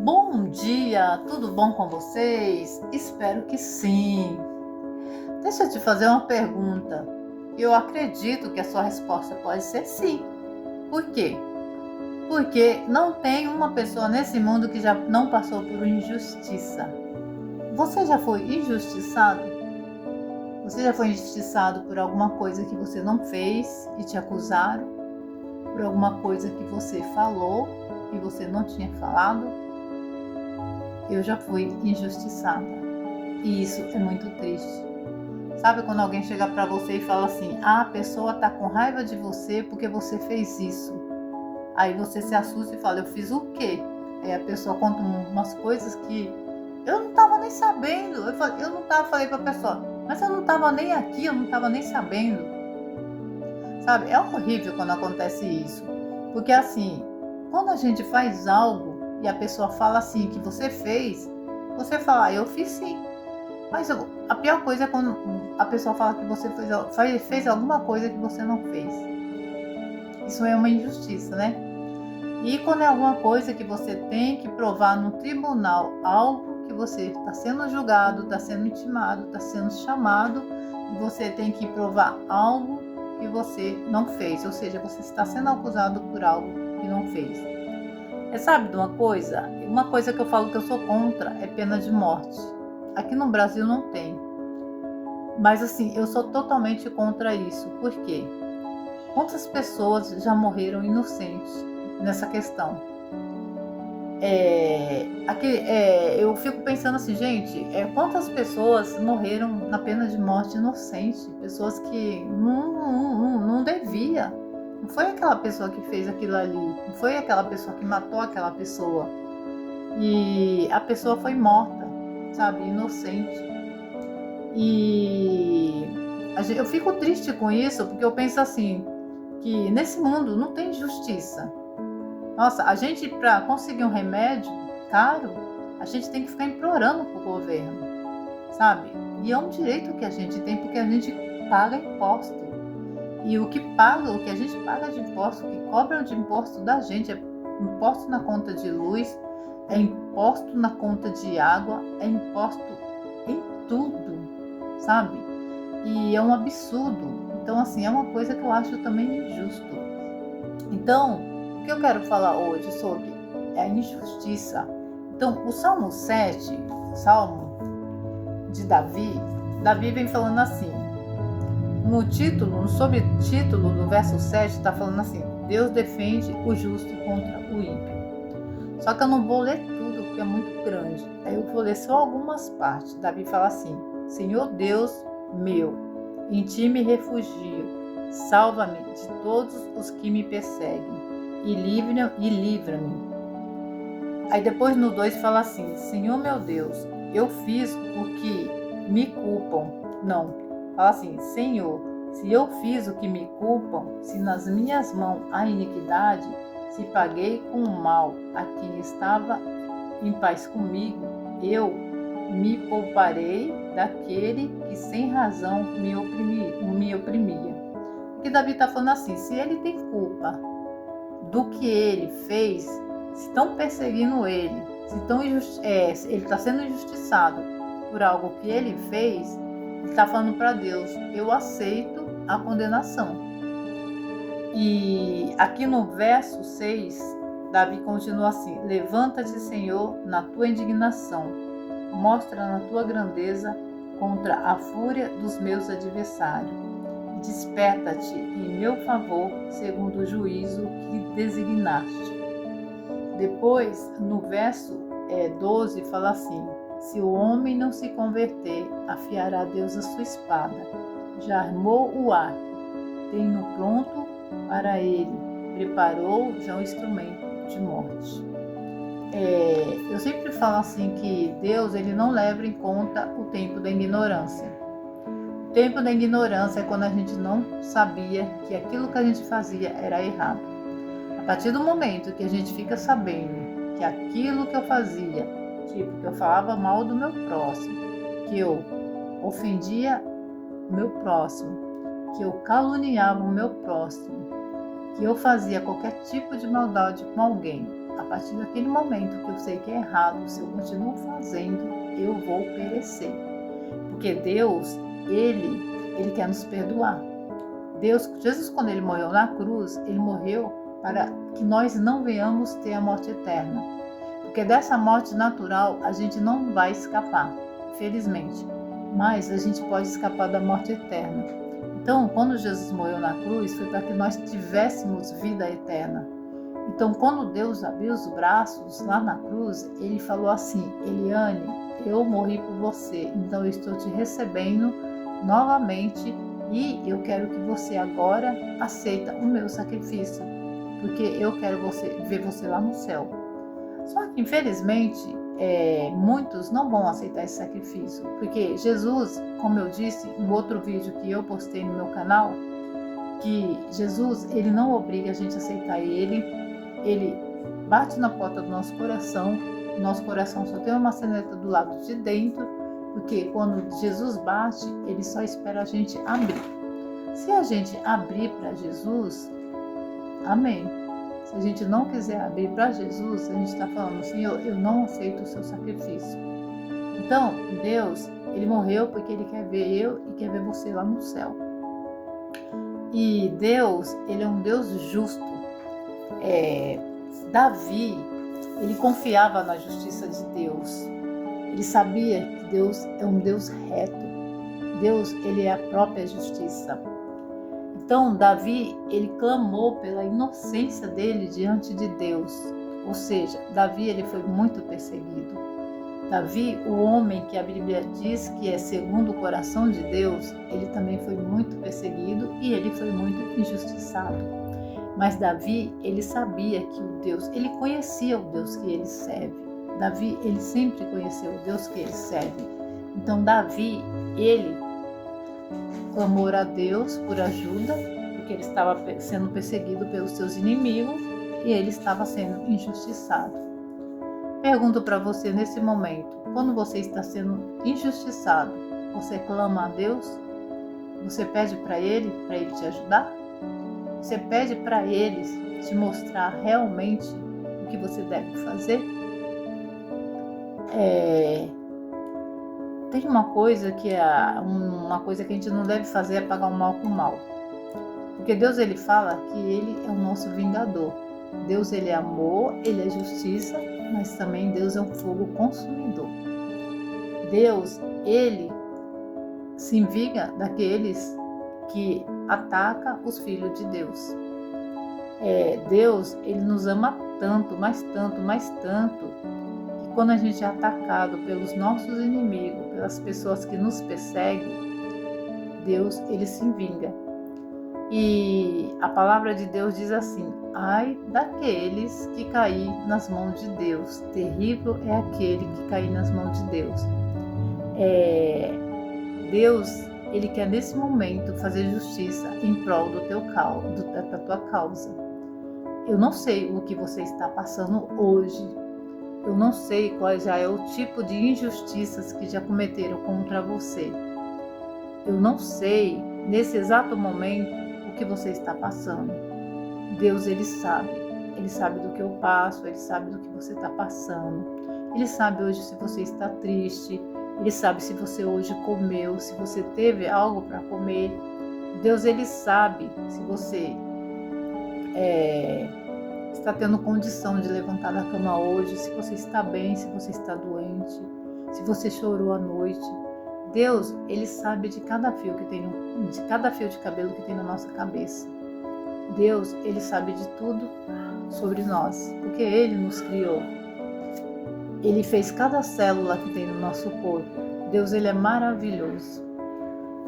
Bom dia, tudo bom com vocês? Espero que sim. Deixa eu te fazer uma pergunta. Eu acredito que a sua resposta pode ser sim. Por quê? Porque não tem uma pessoa nesse mundo que já não passou por injustiça. Você já foi injustiçado? Você já foi injustiçado por alguma coisa que você não fez e te acusaram? Por alguma coisa que você falou e você não tinha falado? Eu já fui injustiçada e isso é muito triste. Sabe quando alguém chega pra você e fala assim: a pessoa tá com raiva de você porque você fez isso. Aí você se assusta e fala: eu fiz o quê? Aí a pessoa conta umas coisas que eu não tava nem sabendo. Falei pra pessoa: mas eu não tava nem aqui, eu não tava nem sabendo. Sabe, é horrível quando acontece isso. Porque assim, quando a gente faz algo e a pessoa fala assim que você fez, você fala: eu fiz sim. Mas a pior coisa é quando a pessoa fala que você fez alguma coisa que você não fez. Isso é uma injustiça, né? E quando é alguma coisa que você tem que provar no tribunal, algo que você está sendo julgado, está sendo intimado, está sendo chamado, e você tem que provar algo que você não fez, ou seja, você está sendo acusado por algo que não fez. Sabe de uma coisa? Uma coisa que eu falo que eu sou contra é pena de morte. Aqui no Brasil não tem. Mas assim, eu sou totalmente contra isso. Por quê? Quantas pessoas já morreram inocentes nessa questão? Eu fico pensando assim, gente, quantas pessoas morreram na pena de morte inocente? Pessoas que não devia. Não foi aquela pessoa que fez aquilo ali. Não foi aquela pessoa que matou aquela pessoa. E a pessoa foi morta, sabe? Inocente. E eu fico triste com isso, porque eu penso assim, que nesse mundo não tem justiça. Nossa, a gente, para conseguir um remédio caro, a gente tem que ficar implorando pro governo, sabe? E é um direito que a gente tem, porque a gente paga imposto. E o que a gente paga de imposto, o que cobram de imposto da gente, é imposto na conta de luz, é imposto na conta de água, é imposto em tudo, sabe? E é um absurdo. Então, assim, é uma coisa que eu acho também injusto. Então, o que eu quero falar hoje sobre é a injustiça. Então, o Salmo 7, Salmo de Davi vem falando assim, no subtítulo do verso 7, está falando assim: Deus defende o justo contra o ímpio. Só que eu não vou ler tudo, porque é muito grande. Aí eu vou ler só algumas partes. Davi fala assim: Senhor Deus meu, em ti me refugio, salva-me de todos os que me perseguem e livra-me. Aí depois no 2 fala assim: Senhor meu Deus, eu fiz o que me culpam. Não, fala assim: Senhor, se eu fiz o que me culpam, se nas minhas mãos há iniquidade, se paguei com o mal a quem estava em paz comigo, eu me pouparei daquele que sem razão me oprimia. Porque Davi está falando assim: se ele tem culpa do que ele fez, se estão perseguindo ele, ele está sendo injustiçado por algo que ele fez, ele está falando para Deus: eu aceito a condenação. E aqui no verso 6, Davi continua assim: levanta-te, Senhor, na tua indignação, mostra na tua grandeza contra a fúria dos meus adversários. Desperta-te em meu favor, segundo o juízo que designaste. Depois, no verso 12, fala assim: se o homem não se converter, afiará Deus a sua espada. Já armou o arco, tem-no pronto para ele, preparou já o instrumento de morte. Eu sempre falo assim que Deus ele não leva em conta o tempo da ignorância. O tempo da ignorância é quando a gente não sabia que aquilo que a gente fazia era errado. A partir do momento que a gente fica sabendo que aquilo que eu fazia, tipo, que eu falava mal do meu próximo, que eu ofendia o meu próximo, que eu caluniava o meu próximo, que eu fazia qualquer tipo de maldade com alguém, a partir daquele momento que eu sei que é errado, se eu continuo fazendo, eu vou perecer. Porque Deus, Ele quer nos perdoar. Jesus, quando Ele morreu na cruz, Ele morreu para que nós não venhamos ter a morte eterna. Porque dessa morte natural a gente não vai escapar, felizmente. Mas a gente pode escapar da morte eterna. Então, quando Jesus morreu na cruz, foi para que nós tivéssemos vida eterna. Então, quando Deus abriu os braços lá na cruz, Ele falou assim: Eliane, eu morri por você, então eu estou te recebendo novamente e eu quero que você agora aceita o meu sacrifício, porque eu quero ver você lá no céu. Só que, infelizmente, muitos não vão aceitar esse sacrifício, porque Jesus, como eu disse no outro vídeo que eu postei no meu canal, que Jesus, Ele não obriga a gente a aceitar Ele bate na porta do nosso coração só tem uma maçaneta do lado de dentro, porque quando Jesus bate, Ele só espera a gente abrir. Se a gente abrir para Jesus, amém. Se a gente não quiser abrir para Jesus, a gente está falando, Senhor, eu não aceito o seu sacrifício. Então, Deus, Ele morreu porque Ele quer ver eu e quer ver você lá no céu. E Deus, Ele é um Deus justo. Davi, ele confiava na justiça de Deus. Ele sabia que Deus é um Deus reto. Deus, Ele é a própria justiça. Então, Davi, ele clamou pela inocência dele diante de Deus. Ou seja, Davi, ele foi muito perseguido. Davi, o homem que a Bíblia diz que é segundo o coração de Deus, ele também foi muito perseguido e ele foi muito injustiçado. Mas Davi, ele sabia que o Deus, ele conhecia o Deus que ele serve. Davi, ele sempre conheceu o Deus que ele serve. Então, Davi, ele clamou a Deus por ajuda, porque ele estava sendo perseguido pelos seus inimigos e ele estava sendo injustiçado. Pergunto para você nesse momento, quando você está sendo injustiçado, você clama a Deus? Você pede para Ele te ajudar? Você pede para Ele te mostrar realmente o que você deve fazer? Tem uma coisa que uma coisa que a gente não deve fazer é pagar o mal com o mal. Porque Deus, Ele fala que Ele é o nosso vingador. Deus, Ele é amor, Ele é justiça, mas também Deus é um fogo consumidor. Deus, Ele se vinga daqueles que atacam os filhos de Deus. Deus, Ele nos ama tanto, mas tanto, que quando a gente é atacado pelos nossos inimigos, pelas pessoas que nos perseguem, Deus, Ele se vinga. E a palavra de Deus diz assim: ai daqueles que caem nas mãos de Deus, terrível é aquele que cair nas mãos de Deus. Deus, Ele quer nesse momento fazer justiça em prol da tua causa. Eu não sei o que você está passando hoje. Eu não sei qual já é o tipo de injustiças que já cometeram contra você. Eu não sei, nesse exato momento, o que você está passando. Deus, Ele sabe do que eu passo, Ele sabe do que você está passando. Ele sabe hoje se você está triste, Ele sabe se você hoje comeu, se você teve algo para comer. Deus, Ele sabe se você está tendo condição de levantar da cama hoje, se você está bem, se você está doente, se você chorou à noite. Deus, Ele sabe de cada fio de cabelo que tem na nossa cabeça. Deus, Ele sabe de tudo sobre nós, porque Ele nos criou. Ele fez cada célula que tem no nosso corpo. Deus, Ele é maravilhoso.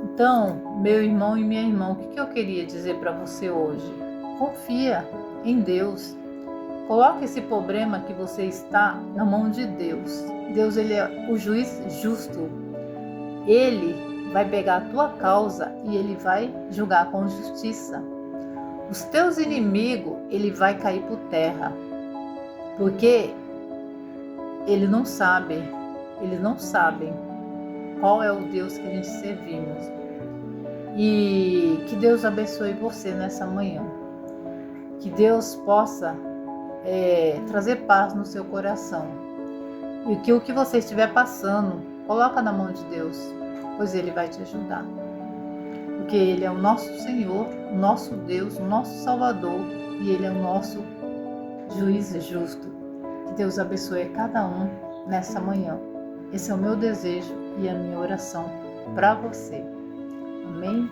Então, meu irmão e minha irmã, o que eu queria dizer para você hoje? Confia em Deus. Coloque esse problema que você está na mão de Deus. Deus, Ele é o juiz justo. Ele vai pegar a tua causa e Ele vai julgar com justiça. Os teus inimigos, Ele vai cair por terra. Porque eles não sabem qual é o Deus que a gente servimos. E que Deus abençoe você nessa manhã. Que Deus possa trazer paz no seu coração. E que o que você estiver passando, coloca na mão de Deus, pois Ele vai te ajudar. Porque Ele é o nosso Senhor, o nosso Deus, o nosso Salvador, e Ele é o nosso juiz justo. Que Deus abençoe cada um nessa manhã. Esse é o meu desejo e a minha oração para você. Amém?